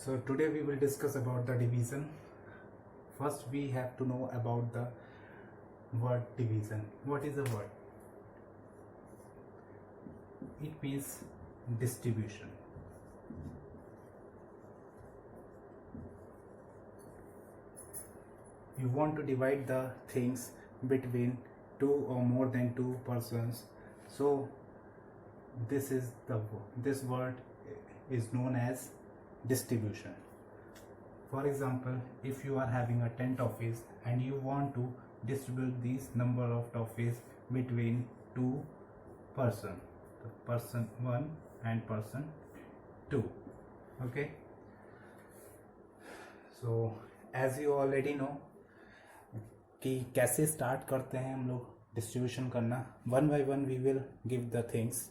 So today we will discuss about the division. First we have to know about the word division. What is a word? It means distribution. You want to divide the things between two or more than two persons. So this word is known as distribution. For example, if you are having a 10 toffees and you want to distribute these number of toffees between two person, the person 1 and person 2. Okay, so as you already know कि कैसे start करते हैं हम लोग distribution करना. One by one we will give the things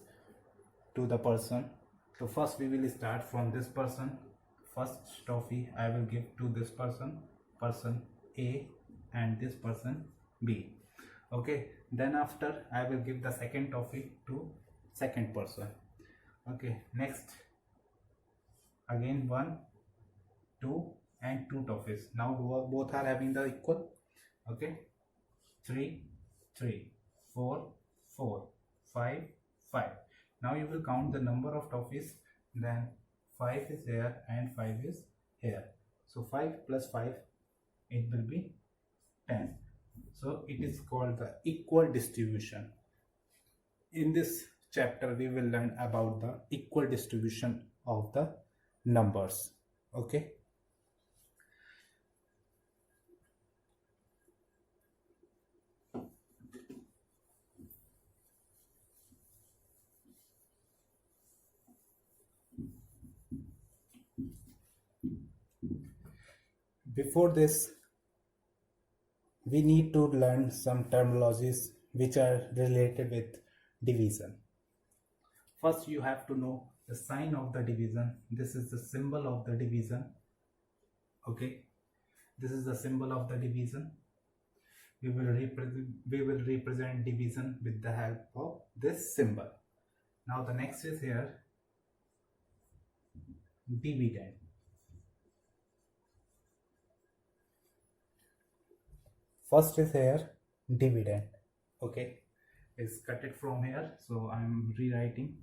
to the person. So first we will start from this person. First toffee I will give to this person A, and this person B. Okay, then after I will give the second toffee to second person. Okay, next again 1, 2 and 2 toffees. Now both are having the equal. Okay, 3, 3, 4, 4, 5, 5. Now you will count the number of toffees. Then 5 is here and 5 is here. So 5 plus 5, it will be 10. So it is called the equal distribution. In this chapter we will learn about the equal distribution of the numbers. Okay. Before this, we need to learn some terminologies which are related with division. First, you have to know the sign of the division. This is the symbol of the division. Okay, this is the symbol of the division. We will represent division with the help of this symbol. Now the next is here dividend. First is here dividend. Okay, it's cut it from here, so I'm rewriting.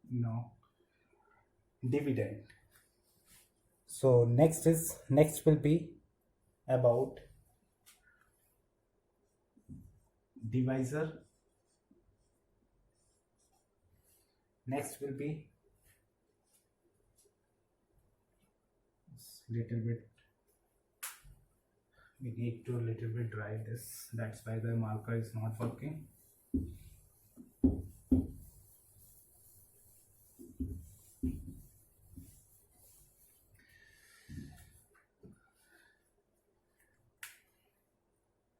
No, dividend. So next will be about divisor. Next will be little bit, we need to little bit dry this, that's why the marker is not working.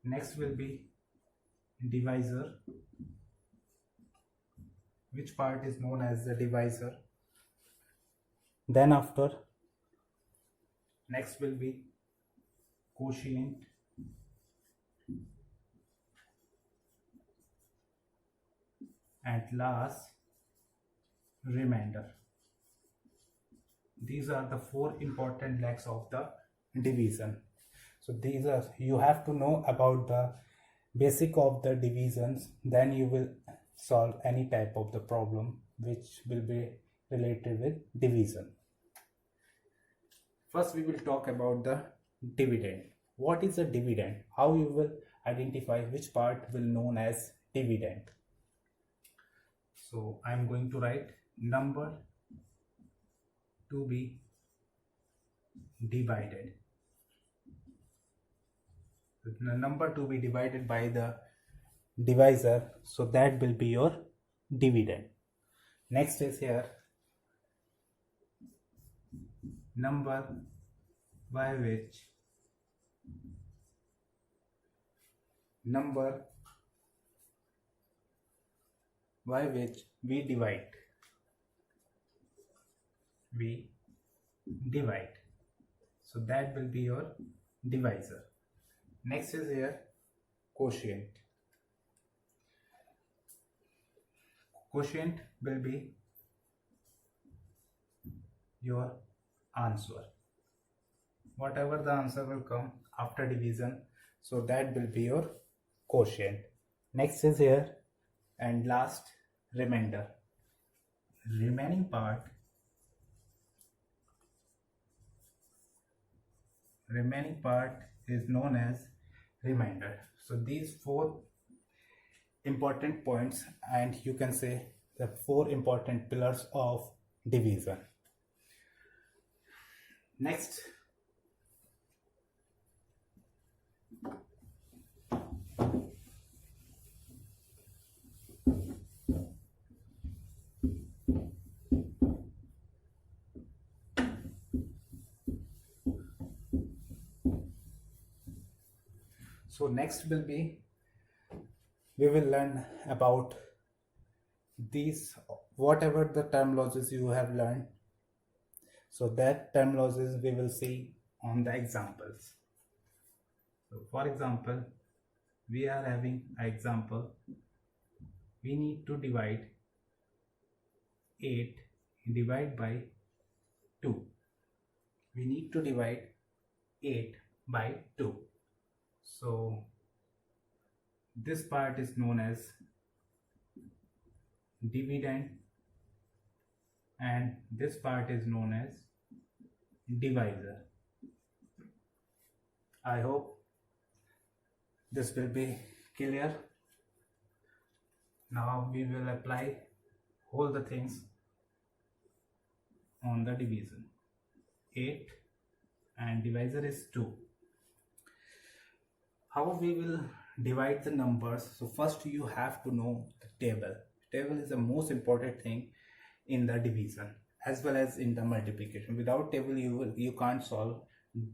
Next will be divisor. Which part is known as the divisor? Then after, next will be quotient. At last, remainder. These are the 4 important legs of the division. So these are, you have to know about the basic of the divisions, then you will solve any type of the problem which will be related with division. First we will talk about the dividend. What is a dividend? How you will identify which part will known as dividend? So I am going to write number to be divided. The number to be divided by the divisor, so that will be your dividend. Next is here number by which we divide, so that will be your divisor. Next is here quotient. Quotient will be your answer. Whatever the answer will come after division, so that will be your quotient. Next is here, and last, remainder. Remaining part is known as remainder. So these four important points, and you can say the four important pillars of division. Next, so next will be, we will learn about these, whatever the terminologies you have learned. So that terminologies we will see on the examples. So for example, we are having an example. We need to divide 8 divided by 2. We need to divide 8 by 2. So this part is known as dividend, and this part is known as divisor. I hope this will be clear. Now we will apply all the things on the division. 8 and divisor is 2. How we will divide the numbers? So first you have to know the table. Table is the most important thing in the division as well as in the multiplication. Without table you can't solve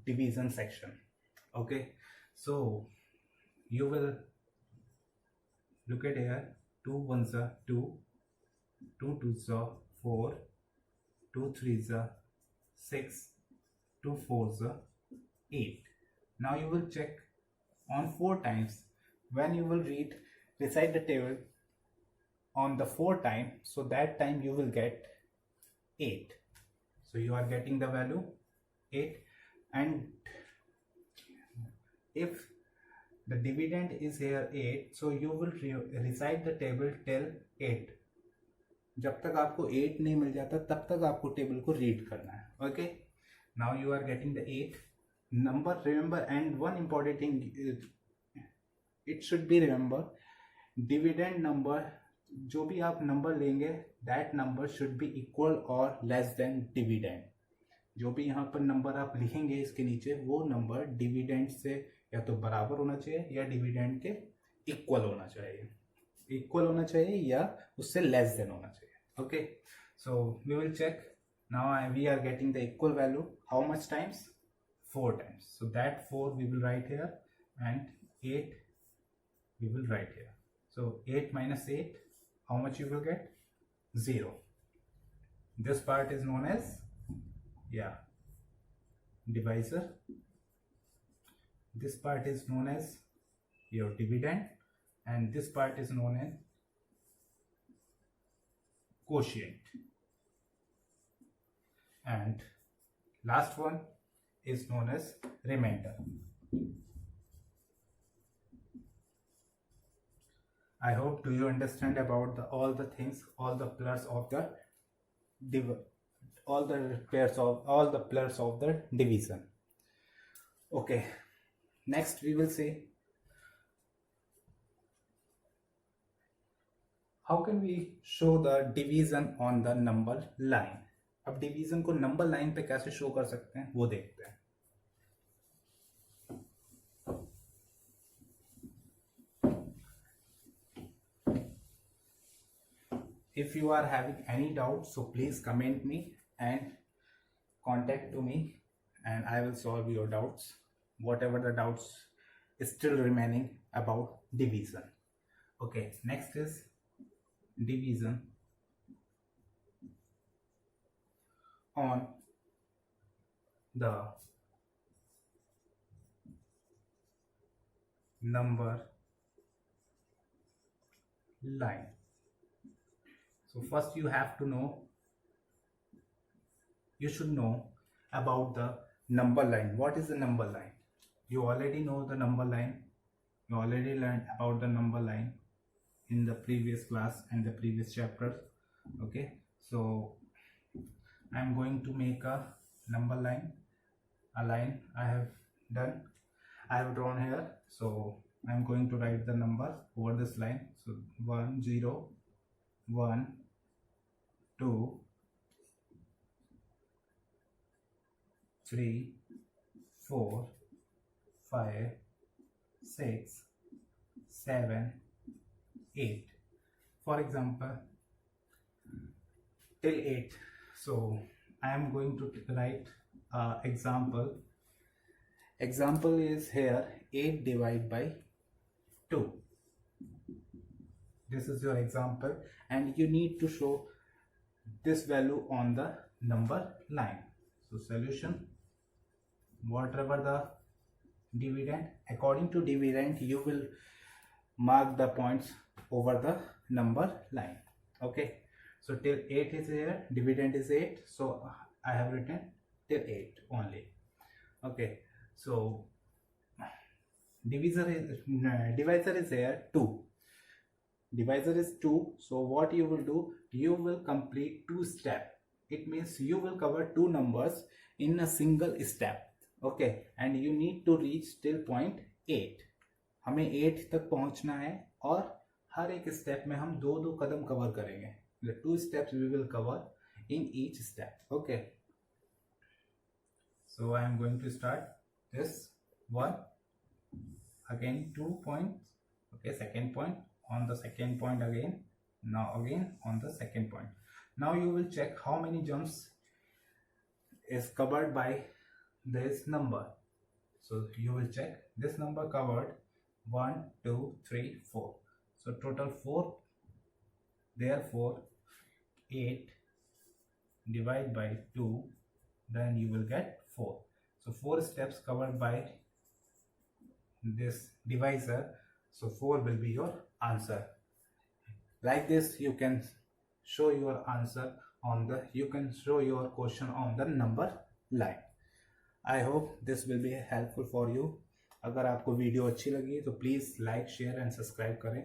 division section. Okay, so you will look at here. 2 1s are 2, 2 2s are 4, 2 3s are 6, 2 4s are 8. Now you will check on 4 times. When you will recite the table on the 4 time, so that time you will get 8. So you are getting the value 8, and if the dividend is here 8, so you will recite the table till 8. जब तक आपको 8 नहीं मिल जाता तब तक आपको table को read करना है. Okay, now you are getting the 8 number. Remember, and one important thing, it should be remember, dividend number, जो भी आप नंबर लेंगे, that number should be equal or less than dividend. जो भी यहाँ पर नंबर आप लिखेंगे इसके नीचे, वो नंबर डिविडेंड से या तो बराबर होना चाहिए या डिविडेंड के इक्वल होना चाहिए. इक्वल होना चाहिए या उससे लेस देन होना चाहिए. Okay, so we will check. Now we are getting the equal value. How much times? 4 times. So that 4 we will write here, and 8 we will write here. So 8 minus 8, how much you will get? 0. This part is known as, divisor. This part is known as your dividend, and this part is known as quotient. And last one is known as remainder. I hope do you understand about all the things, all the pillars of the pillars of the division. Okay, next we will see how can we show the division on the number line. अब division को number line पे कैसे show कर सकते हैं वो देखते हैं. If you are having any doubt, so please comment me and contact to me, and I will solve your doubts, whatever the doubts is still remaining about division. Okay, next is division on the number line. So first you have to know, you should know about the number line. What is the number line? You already know the number line. You already learned about the number line in the previous class and the previous chapters. Okay, so I'm going to make a number line, a line I have drawn here. So I'm going to write the number over this line. So 1 0 1 2 3 4 5 6 7 8. For example, till 8. So I am going to write example. Example is here 8 divided by 2. This is your example, and you need to show this value on the number line. So solution, whatever the dividend, according to dividend you will mark the points over the number line. Okay, so till 8 is here, dividend is 8, so I have written till 8 only. Okay, so divisor is here 2. Divisor is 2. So what you will do, you will complete 2 steps. It means you will cover 2 numbers in a single step. Okay, and you need to reach till point 8. हमें 8 तक पहुंचना है, और हर एक step में हम 2 कदम cover करेंगे. The 2 steps we will cover in each step. Okay, so I am going to start this one. Again 2 points. Okay, second point, on the second point again, now again on the second point. Now you will check how many jumps is covered by this number. So you will check this number covered 1 2 3 4. So total 4. Therefore 8 divided by 2, then you will get 4. So 4 steps covered by this divisor. So 4 will be your answer. Like this you can show your answer on the, you can show your question on the number line. I hope this will be helpful for you. अगर आपको video अच्छी लगी तो please like share and subscribe करें.